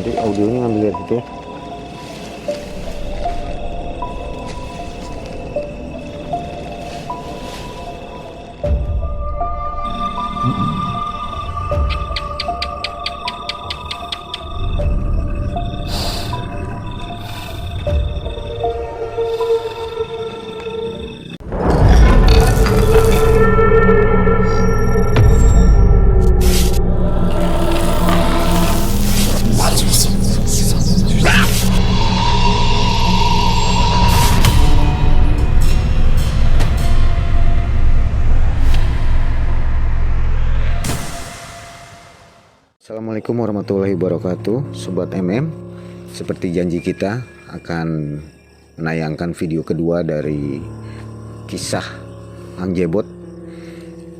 Nanti audionya ngambil dari situ ya. Assalamualaikum warahmatullahi wabarakatuh, Sobat MM. Seperti janji kita akan menayangkan video kedua dari kisah Angjebot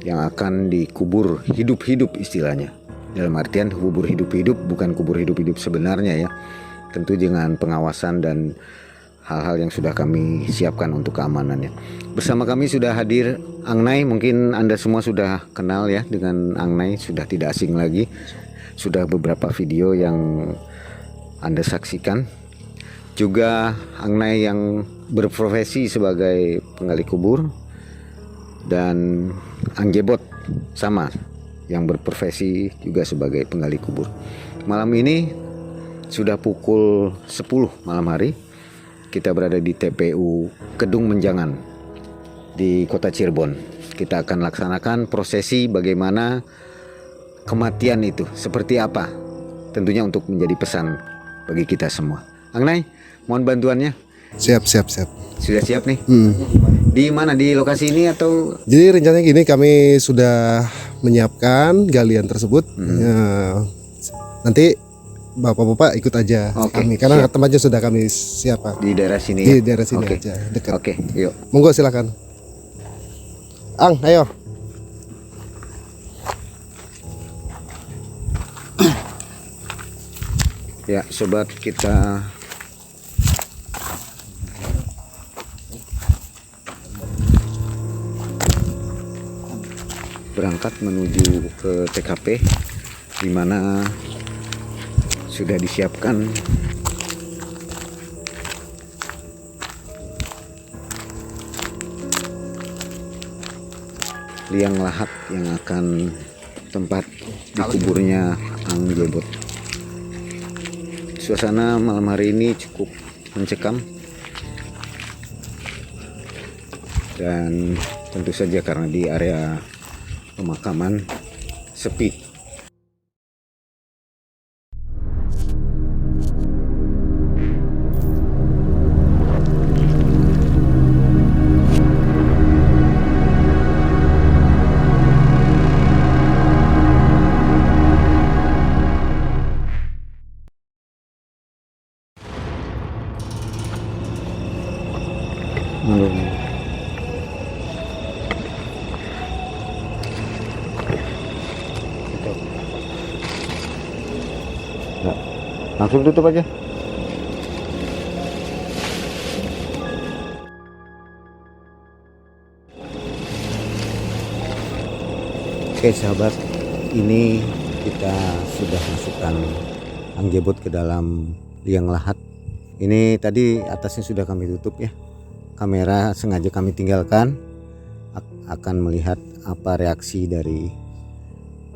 yang akan dikubur hidup-hidup istilahnya. Dalam artian kubur hidup-hidup, bukan kubur hidup-hidup sebenarnya ya. Tentu dengan pengawasan dan hal-hal yang sudah kami siapkan untuk keamanannya. Bersama kami sudah hadir Angnay. Mungkin Anda semua sudah kenal ya dengan Angnay, sudah tidak asing lagi. Sudah beberapa video yang Anda saksikan. Juga Angnay yang berprofesi sebagai penggali kubur, dan Angjebot sama yang berprofesi juga sebagai penggali kubur. Malam ini sudah pukul 10 malam hari. Kita berada di TPU Kedung Menjangan di Kota Cirebon. Kita akan laksanakan prosesi bagaimana kematian itu seperti apa, tentunya untuk menjadi pesan bagi kita semua. Angnay, mohon bantuannya. Siap. Sudah siap nih? Di mana, di lokasi ini atau? Jadi rencananya gini, kami sudah menyiapkan galian tersebut. Ya, nanti bapak-bapak ikut aja kami, karena siap. tempatnya sudah kami siap Pak. Di daerah sini Di ya? daerah sini aja, dekat. Oke, yuk. Monggo silakan. Ang, ayo. Ya sobat, kita berangkat menuju ke TKP di mana sudah disiapkan liang lahat yang akan tempat dikuburnya Angjebot. Suasana malam hari ini cukup mencekam dan tentu saja karena di area pemakaman sepi. Nah, langsung tutup aja. Oke sahabat, ini kita sudah masukkan Angjebot ke dalam liang lahat. Ini tadi atasnya sudah kami tutup ya. Kamera sengaja kami tinggalkan, akan melihat apa reaksi dari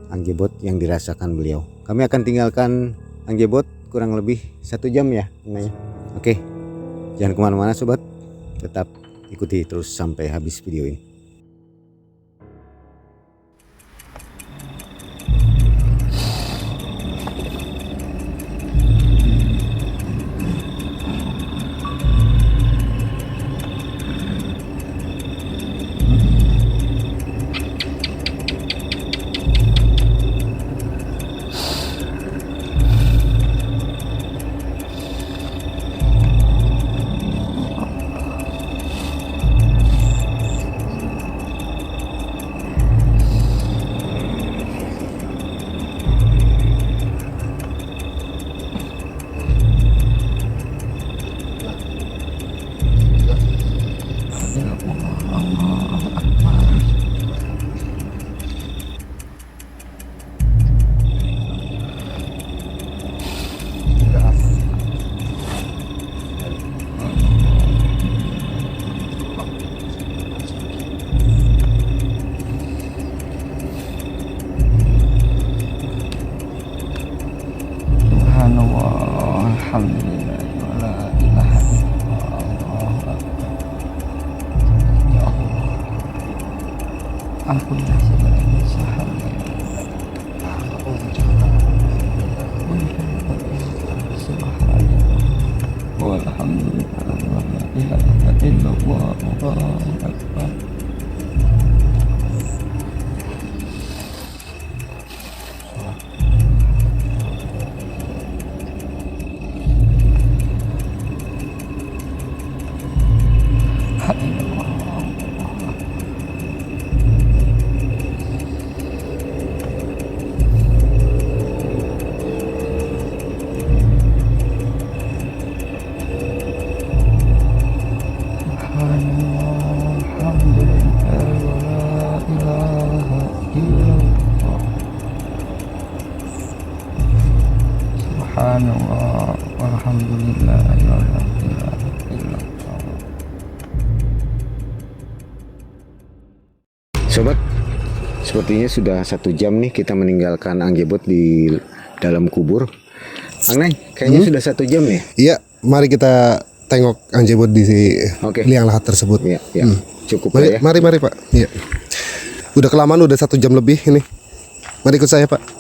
Angjebot yang dirasakan beliau. Kami akan tinggalkan Angjebot kurang lebih 1 jam ya. Oke, jangan kemana-mana sobat, tetap ikuti terus sampai habis video ini. Alhamdulillah wa la ilaha illallah Allahu akbar. Ya Allah, ampunilah segala dosa hamba ya Allah. Walhamdulillah wa la ilaha illallah Allahu akbar. Subhanallah walhamdulillah wa la ilaha illallah. Sobat, sepertinya sudah 1 jam nih kita meninggalkan Anggebot di dalam kubur. Ang Nay, kayaknya sudah 1 jam ya? Iya, mari kita tengok Anggebot di Oke. liang lahat tersebut. Iya, ya. Cukup Mari, lah ya. mari Pak. Iya. Udah kelamaan, udah 1 jam lebih ini. Mari ikut saya Pak.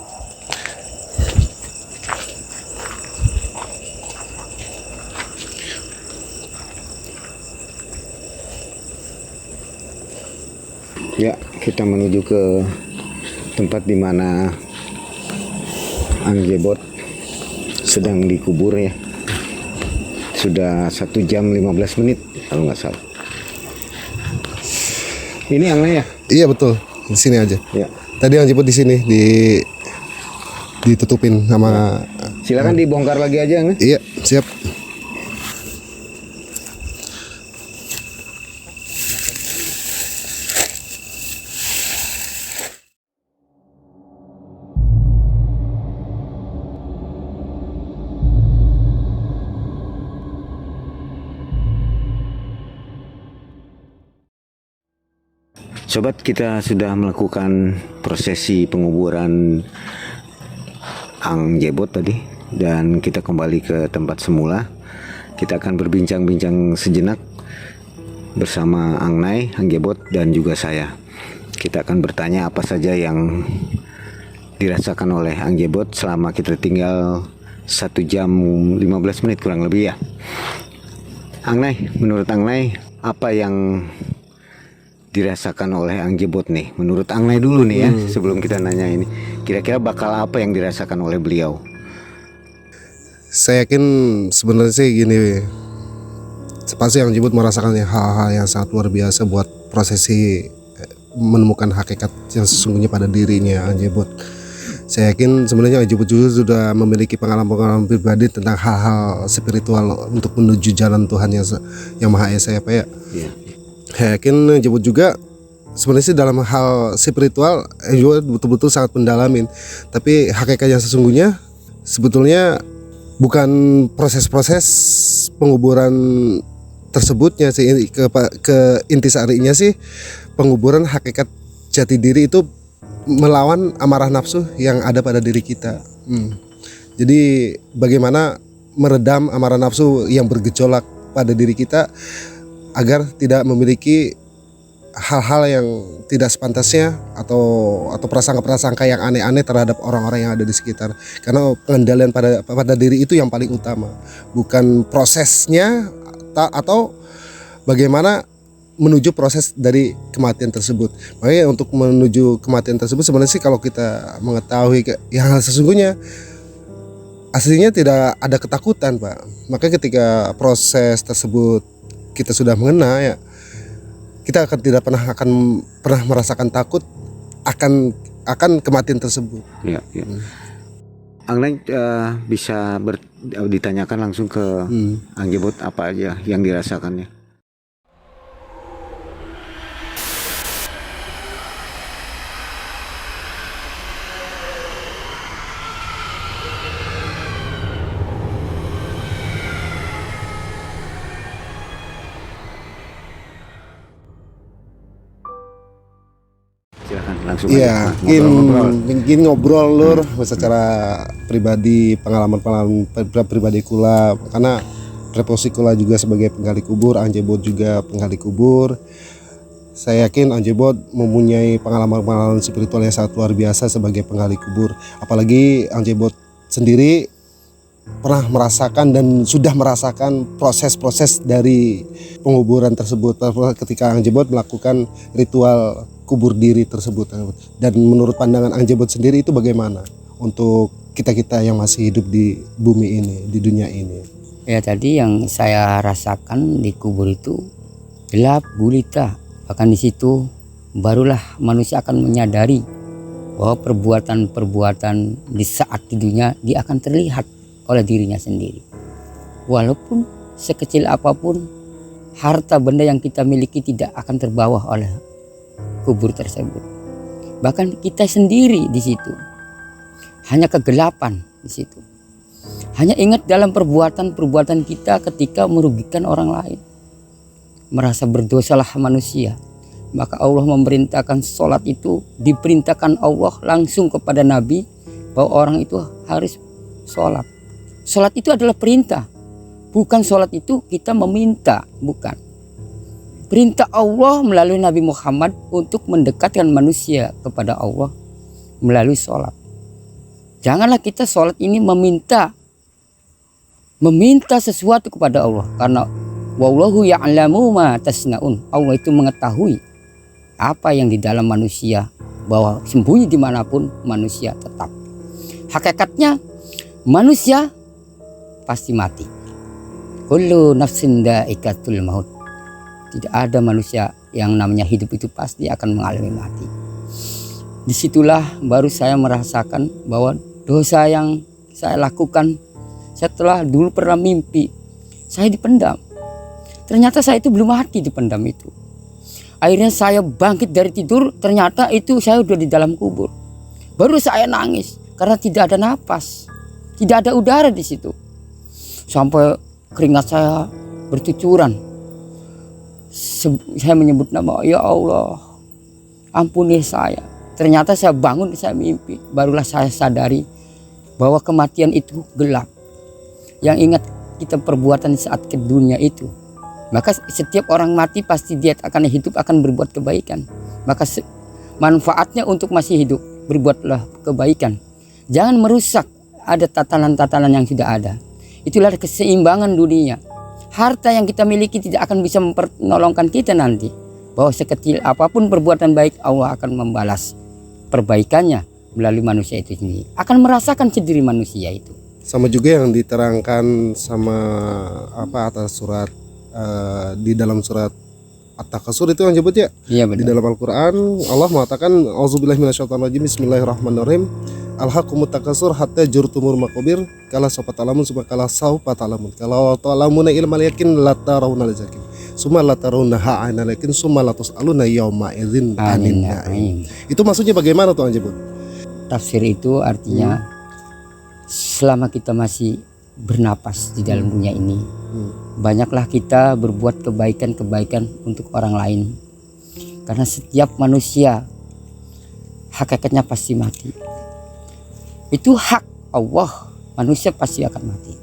Ya, kita menuju ke tempat di mana Anggebot sedang dikubur ya. Sudah 1 jam 15 menit kalau nggak salah. Ini Ang Nay ya? Iya betul, di sini aja. Ya. Tadi Anggebot di sini ditutupin sama. Silakan dibongkar lagi aja Ang Nay. Iya, siap. Sobat, kita sudah melakukan prosesi penguburan Anggebot tadi dan kita kembali ke tempat semula. Kita akan berbincang-bincang sejenak bersama Ang Nay, Anggebot dan juga saya. Kita akan bertanya apa saja yang dirasakan oleh Anggebot selama kita tinggal 1 jam 15 menit kurang lebih ya. Ang Nay, menurut Ang Nay apa yang dirasakan oleh Anggebot nih? Menurut Ang Nay dulu nih ya, sebelum kita nanya ini. Kira-kira bakal apa yang dirasakan oleh beliau? Saya yakin sebenarnya sih gini, pasti Anggebot merasakan hal-hal yang sangat luar biasa buat prosesi menemukan hakikat yang sesungguhnya pada dirinya Anggebot. Saya yakin sebenarnya Anggebot juga sudah memiliki pengalaman-pengalaman pribadi tentang hal-hal spiritual untuk menuju jalan Tuhan yang Maha Esa ya Pak ya. Iya. Saya yakin Anggebot juga sebenarnya sih dalam hal spiritual juga betul-betul sangat mendalamin. Tapi hakikat yang sesungguhnya sebetulnya bukan proses-proses penguburan tersebutnya sih, ke intisarinya sih penguburan hakikat jati diri itu melawan amarah nafsu yang ada pada diri kita. Jadi bagaimana meredam amarah nafsu yang bergejolak pada diri kita agar tidak memiliki hal-hal yang tidak sepantasnya atau prasangka-prasangka yang aneh-aneh terhadap orang-orang yang ada di sekitar. Karena pengendalian pada diri itu yang paling utama, bukan prosesnya atau bagaimana menuju proses dari kematian tersebut. Makanya untuk menuju kematian tersebut sebenarnya sih kalau kita mengetahui yang sesungguhnya aslinya tidak ada ketakutan Pak. Makanya ketika proses tersebut kita sudah mengena ya, kita tidak pernah merasakan takut akan kematian tersebut. Ya, ya. Ang Nay bisa ditanyakan langsung ke Anggebot apa aja yang dirasakannya. Silakan langsung Iya, aja ngobrol-ngobrol. mungkin ngobrol lur secara pribadi, pengalaman pribadi kula, karena reposi kula juga sebagai penggali kubur, Anjebot juga penggali kubur. Saya yakin Anjebot mempunyai pengalaman-pengalaman spiritual yang sangat luar biasa sebagai penggali kubur. Apalagi Anjebot sendiri pernah merasakan dan sudah merasakan proses-proses dari penguburan tersebut ketika Anjebot melakukan ritual kubur diri tersebut. Dan menurut pandangan Anjebot sendiri itu bagaimana untuk kita-kita yang masih hidup di bumi ini, di dunia ini? Ya, tadi yang saya rasakan di kubur itu gelap gulita. Bahkan di situ barulah manusia akan menyadari bahwa perbuatan-perbuatan di saat di dunia dia akan terlihat oleh dirinya sendiri. Walaupun sekecil apapun harta benda yang kita miliki tidak akan terbawa oleh kubur tersebut. Bahkan kita sendiri di situ hanya kegelapan di situ. Hanya ingat dalam perbuatan-perbuatan kita ketika merugikan orang lain. Merasa berdosalah manusia. Maka Allah memerintahkan sholat itu, diperintahkan Allah langsung kepada Nabi bahwa orang itu harus sholat. Sholat itu adalah perintah. Bukan sholat itu kita meminta, bukan. Perintah Allah melalui Nabi Muhammad untuk mendekatkan manusia kepada Allah melalui sholat. Janganlah kita sholat ini meminta sesuatu kepada Allah, karena wallahu ya'lamu ma tasnaun. Allah itu mengetahui apa yang di dalam manusia, bahwa sembunyi dimanapun manusia tetap. Hakikatnya manusia pasti mati. Kullu nafsin dha'iqatul maut. Tidak ada manusia yang namanya hidup itu pasti akan mengalami mati. Disitulah baru saya merasakan bahwa dosa yang saya lakukan setelah dulu pernah mimpi saya dipendam. Ternyata saya itu belum mati dipendam itu. Akhirnya saya bangkit dari tidur, ternyata itu saya udah di dalam kubur. Baru saya nangis karena tidak ada napas, tidak ada udara di situ. Sampai keringat saya bercucuran. Saya menyebut nama, ya Allah, ampuni saya. Ternyata saya bangun, saya mimpi. Barulah saya sadari bahwa kematian itu gelap. Yang ingat kita perbuatan saat ke dunia itu. Maka setiap orang mati pasti dia akan hidup, akan berbuat kebaikan. Maka manfaatnya untuk masih hidup, berbuatlah kebaikan. Jangan merusak ada tatanan-tatanan yang sudah ada. Itulah keseimbangan dunia. Harta yang kita miliki tidak akan bisa menolongkan kita nanti. Bahwa sekecil apapun perbuatan baik, Allah akan membalas perbaikannya melalui manusia itu sendiri. Akan merasakan sendiri manusia itu. Sama juga yang diterangkan sama atas surat di dalam surat At-Takasur itu yang nyebut ya. Iya Di benar. dalam Al-Qur'an Allah mengatakan auzubillahi minasyaitonirrajim bismillahirrahmanirrahim alhaqumut takasur hatta jurtumul maqabir kala sawfa ta'lamun summa kala sawfa ta'lamun kala ta'lamuna ilmal yakin la tarawna al-jakim summa la tarawna ha'ana lakin summa la tus'aluna yawma idzin anin na'im. Itu maksudnya bagaimana tuh Anjebot? Tafsir itu artinya selama kita masih bernapas di dalam dunia ini, banyaklah kita berbuat kebaikan-kebaikan untuk orang lain. Karena setiap manusia hakikatnya pasti mati. Itu hak Allah, manusia pasti akan mati.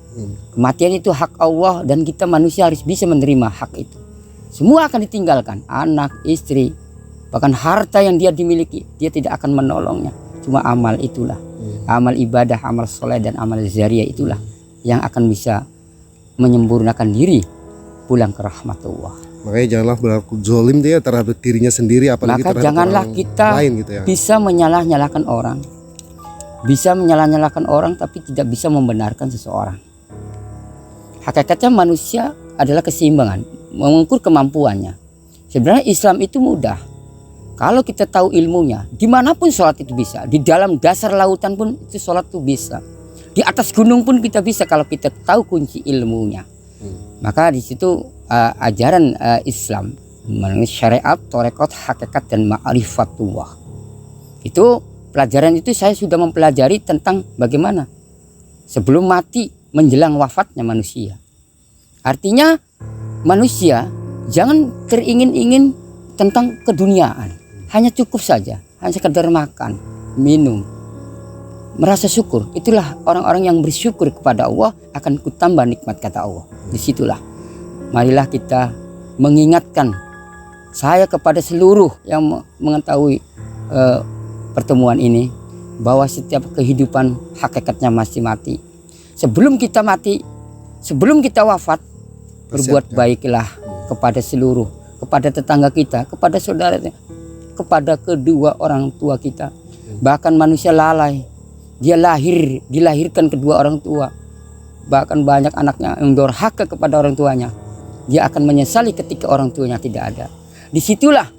Kematian itu hak Allah dan kita manusia harus bisa menerima hak itu. Semua akan ditinggalkan, anak, istri, bahkan harta yang dia dimiliki, dia tidak akan menolongnya. Cuma amal itulah, amal ibadah, amal soleh dan amal zariah itulah yang akan bisa menyempurnakan diri pulang ke rahmatullah. Makanya janganlah berlaku zolim dia terhadap dirinya sendiri, apalagi Maka terhadap janganlah orang kita lain gitu ya. bisa menyalah-nyalahkan orang. Bisa menyalah-nyalahkan orang tapi tidak bisa membenarkan seseorang. Hakikatnya manusia adalah keseimbangan, mengukur kemampuannya. Sebenarnya Islam itu mudah. Kalau kita tahu ilmunya, dimanapun sholat itu bisa. Di dalam dasar lautan pun itu sholat itu bisa. Di atas gunung pun kita bisa kalau kita tahu kunci ilmunya. Maka di situ ajaran Islam mengenai syariat, tarekat, hakikat dan ma'rifatullah. Itu pelajaran itu saya sudah mempelajari tentang bagaimana sebelum mati menjelang wafatnya manusia. Artinya manusia jangan teringin-ingin tentang keduniaan. Hanya cukup saja. hanya sekedar makan, minum, merasa syukur. Itulah orang-orang yang bersyukur kepada Allah, akan kutambah nikmat, kata Allah. Disitulah marilah kita mengingatkan, saya kepada seluruh yang mengetahui pertemuan ini, bahwa setiap kehidupan hakikatnya masih mati. Sebelum kita mati, sebelum kita wafat, berbuat baiklah kepada seluruh, kepada tetangga kita, kepada saudara, kepada kedua orang tua kita. Bahkan manusia lalai, dia dilahirkan kedua orang tua. Bahkan banyak anaknya yang durhaka kepada orang tuanya. Dia akan menyesali ketika orang tuanya tidak ada. Disitulah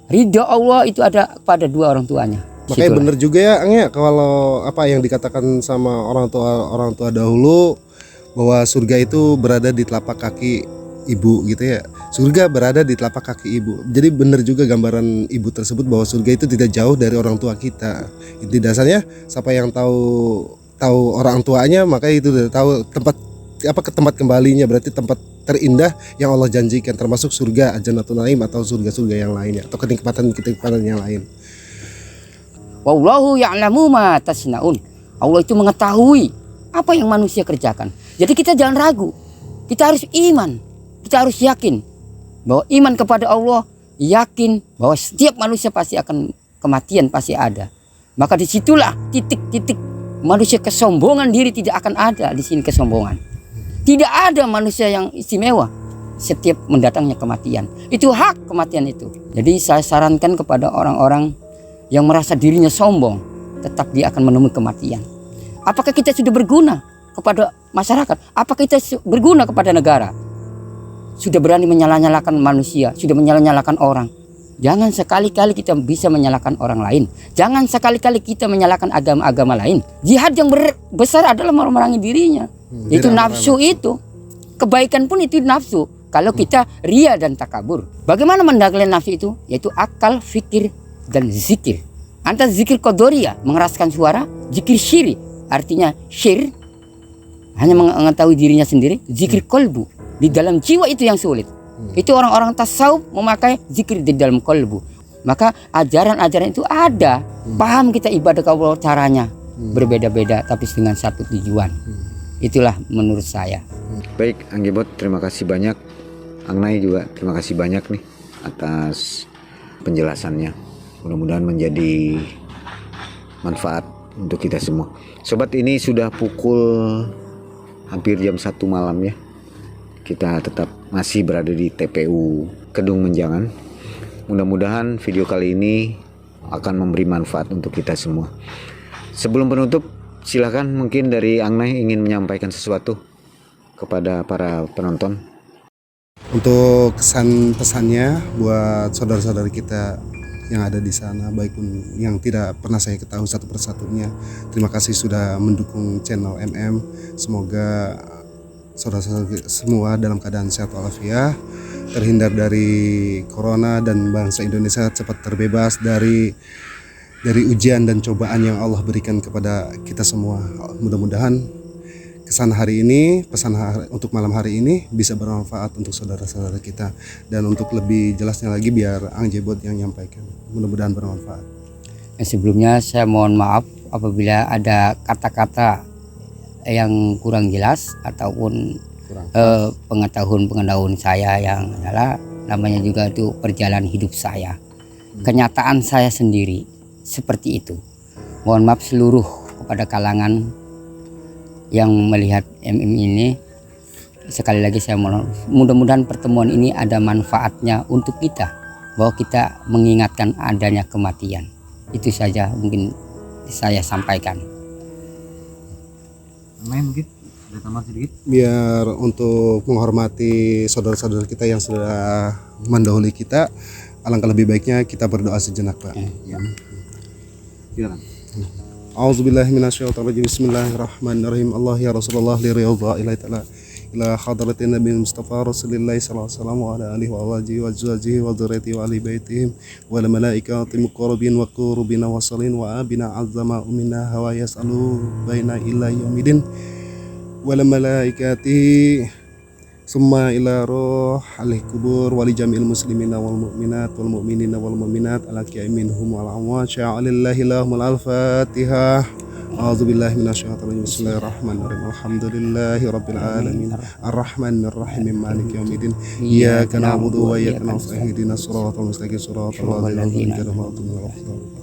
ridha Allah itu ada pada dua orang tuanya. Makanya bener juga ya Ang ya, kalau apa yang dikatakan sama orang tua dahulu, bahwa surga itu berada di telapak kaki ibu gitu ya. Surga berada di telapak kaki ibu. Jadi bener juga gambaran ibu tersebut, bahwa surga itu tidak jauh dari orang tua kita. Inti dasarnya siapa yang tahu orang tuanya, maka itu udah tahu tempat kembalinya, berarti tempat terindah yang Allah janjikan, termasuk surga Jannatul Naim atau surga-surga yang lainnya, atau kenikmatan yang lain. Wallahu ya'lamu ma tasnaun. Allah itu mengetahui apa yang manusia kerjakan. Jadi kita jangan ragu. Kita harus iman. Kita harus yakin bahwa iman kepada Allah, yakin bahwa setiap manusia pasti akan kematian, pasti ada. Maka disitulah titik-titik manusia kesombongan diri tidak akan ada di sini kesombongan. Tidak ada manusia yang istimewa. Setiap mendatangnya kematian. Itu hak kematian itu. Jadi saya sarankan kepada orang-orang yang merasa dirinya sombong, tetap dia akan menemui kematian. Apakah kita sudah berguna kepada masyarakat? Apakah kita berguna kepada negara? Sudah berani menyala-nyalakan manusia, sudah menyala-nyalakan orang. Jangan sekali-kali kita bisa menyalahkan orang lain. Jangan sekali-kali kita menyalahkan agama-agama lain. Jihad yang besar adalah memerangi dirinya. Itu nafsu itu. Kebaikan pun itu nafsu. Kalau kita ria dan takabur. Bagaimana mendagel nafsu itu? Yaitu akal, fikir, dan zikir. Antara zikir kodoria, mengeraskan suara. Zikir syiri, artinya syir, hanya mengetahui dirinya sendiri. Zikir kolbu, di dalam jiwa itu yang sulit. Itu orang-orang tasawuf memakai zikir di dalam kolbu. Maka ajaran-ajaran itu ada. Paham kita ibadah ke Allah caranya. Berbeda-beda tapi dengan satu tujuan. Itulah menurut saya. Baik, Anggebot, terima kasih banyak. Angnai juga terima kasih banyak nih atas penjelasannya. Mudah-mudahan menjadi manfaat untuk kita semua. Sobat, ini sudah pukul hampir jam 1 malam ya. Kita tetap masih berada di TPU Kedung Menjangan. Mudah-mudahan video kali ini akan memberi manfaat untuk kita semua. Sebelum penutup, silakan mungkin dari Angnai ingin menyampaikan sesuatu kepada para penonton. Untuk kesan pesannya buat saudara-saudara kita yang ada di sana, baik pun yang tidak pernah saya ketahui satu persatunya, terima kasih sudah mendukung channel MM. Semoga saudara-saudara semua dalam keadaan sehat walafiat, terhindar dari corona, dan bangsa Indonesia cepat terbebas dari ujian dan cobaan yang Allah berikan kepada kita semua. Mudah-mudahan pesan untuk malam hari ini bisa bermanfaat untuk saudara-saudara kita, dan untuk lebih jelasnya lagi biar Angjebot yang menyampaikan. Mudah-mudahan bermanfaat. Sebelumnya saya mohon maaf apabila ada kata-kata yang kurang jelas ataupun pengetahuan saya yang adalah namanya juga itu perjalanan hidup saya. Kenyataan saya sendiri seperti itu. Mohon maaf seluruh kepada kalangan yang melihat MM ini. Sekali lagi saya mohon, mudah-mudahan pertemuan ini ada manfaatnya untuk kita, bahwa kita mengingatkan adanya kematian. Itu saja mungkin saya sampaikan. Mungkin ada tambahan sedikit. Biar untuk menghormati saudara-saudara kita yang sudah mendahului kita, alangkah lebih baiknya kita berdoa sejenak, Pak. Ya. Silakan. A'udzubillahi minasyaitonirrajim. Bismillahirrahmanirrahim. Allah ya Rasulullah li riyadha ila ta'ala ila hadratin Nabi Mustafa Rasulillah sallallahu alaihi wasallam wa ala alihi wa alihi wa azwajihi wa dzurriyyatihi wa ali baitihim wa al malaikati muqarrabin wa qurubina wa salin wa abina azama umina hawa yasalu baina ila yaumidin wa al malaikati summa ila ruh alih kubur wali jamil muslimina wal mu'minat wal mu'minina wal mu'minat ala kiai minhum wal amwat sya'alillahi lahumul al-fatihah. A'udzubillahi minasyaitonir rajim. Bismillahirrahmanirrahim. Alhamdulillahi rabbil alamin. Arrahmanir rahim. Maliki yaumiddin. Iyyaka na'budu wa iyyaka nasta'in. Ihdinas siratal mustaqim. Siratal ladzina an'amta 'alaihim.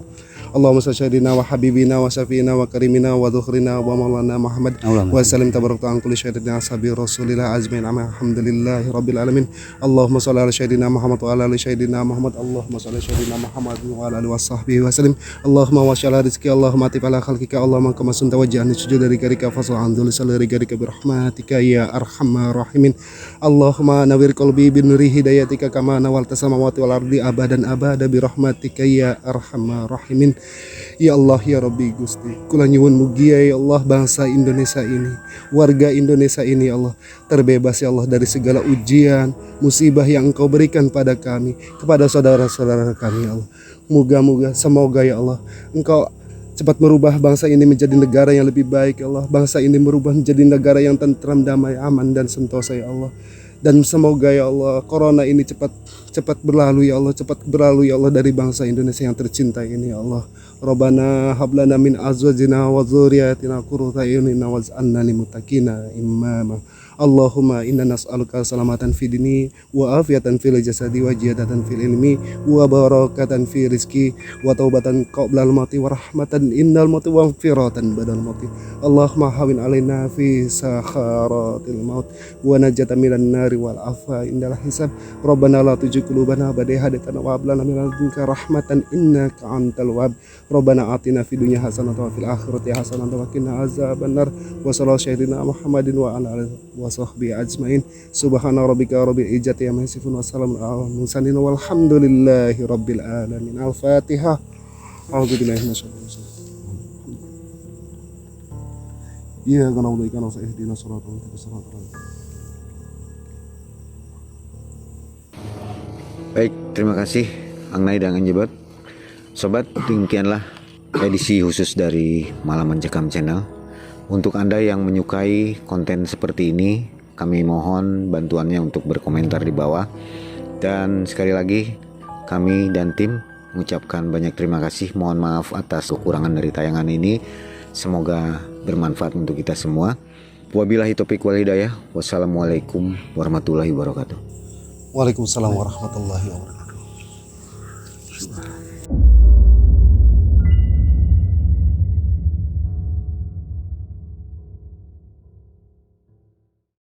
Allahumma salli sayyidina wa habibina wa syafiina wa karimina wa dzukhrina wa maulana Muhammad wa sallim tabarakta an kulli syai'in ashabi rasulillah azmin alhamdulillahi rabbil alamin. Allahumma salli ala sayyidina Muhammad wa ala ali sayyidina Muhammad. Allahumma salli ala sayyidina Muhammad wa ala alihi washabbihi wa sallim. Allahumma wa syalla rizqi Allahumma atif ala khalqika Allahumma kama sunta wajhani sujud dari garika fasal andul salari garika birahmatika ya arhamar rahimin. Allahumma nawwir qalbi bin nuri hidayatika kama nawalta samawati wal ardi abadan abada birahmatika ya arhamar rahimin. Ya Allah ya Rabbi Gusti, kula nyuwun mugia ya Allah bangsa Indonesia ini, warga Indonesia ini ya Allah terbebas ya Allah dari segala ujian, musibah yang Engkau berikan pada kami, kepada saudara-saudara kami ya Allah. Moga-moga semoga ya Allah Engkau cepat merubah bangsa ini menjadi negara yang lebih baik ya Allah. Bangsa ini merubah menjadi negara yang tentram, damai, aman dan sentosa ya Allah. Dan semoga ya Allah corona ini cepat berlalu ya Allah, cepat berlalu ya Allah dari bangsa Indonesia yang tercinta ini ya Allah. Rabbana hablana min azwajina wa dzurriyyatina qurrata a'yunin waj'alna lil muttaqina imama. Allahumma inna nas'aluka salamatan fid dini wa afiatan fil jasadi wa jihadatan fil ilmi wa barakatan fi rizqi wa taubatan qabla al-mauti wa rahmatan innal mauti wa firatan badal mauti. Allahumma hawin alaina fi sakharatil maut wa najatan minan nari wal afa indal hisab. Rabbana la tujigh qulubana ba'da idh hadaytana wa hab lana min ladunka rahmatan innaka antal wahhab. Rabbana atina fid dunya hasanatan wa fil akhirati hasanatan wa qina azabannar. Wa sallallahu sayyidina Muhammadin wa ala alihi wa sahbihi ajmain. Subhana rabbika rabbil izzati amma yasifun wa salamun alal mursalin walhamdulillahi rabbil alamin. Al-Fatihah. A'udzubillahi minasyaitonir rajim. Iya kana udah ikan usah ihdinas siratal mustaqim. Baik, terima kasih Angnai dan Anjebat. Sobat, demikianlah edisi khusus dari Malam Mencekam Channel. Untuk Anda yang menyukai konten seperti ini, kami mohon bantuannya untuk berkomentar di bawah. Dan sekali lagi, kami dan tim mengucapkan banyak terima kasih. Mohon maaf atas kekurangan dari tayangan ini. Semoga bermanfaat untuk kita semua. Wabillahi taufiq wal hidayah. Wassalamualaikum warahmatullahi wabarakatuh. Waalaikumsalam warahmatullahi wabarakatuh.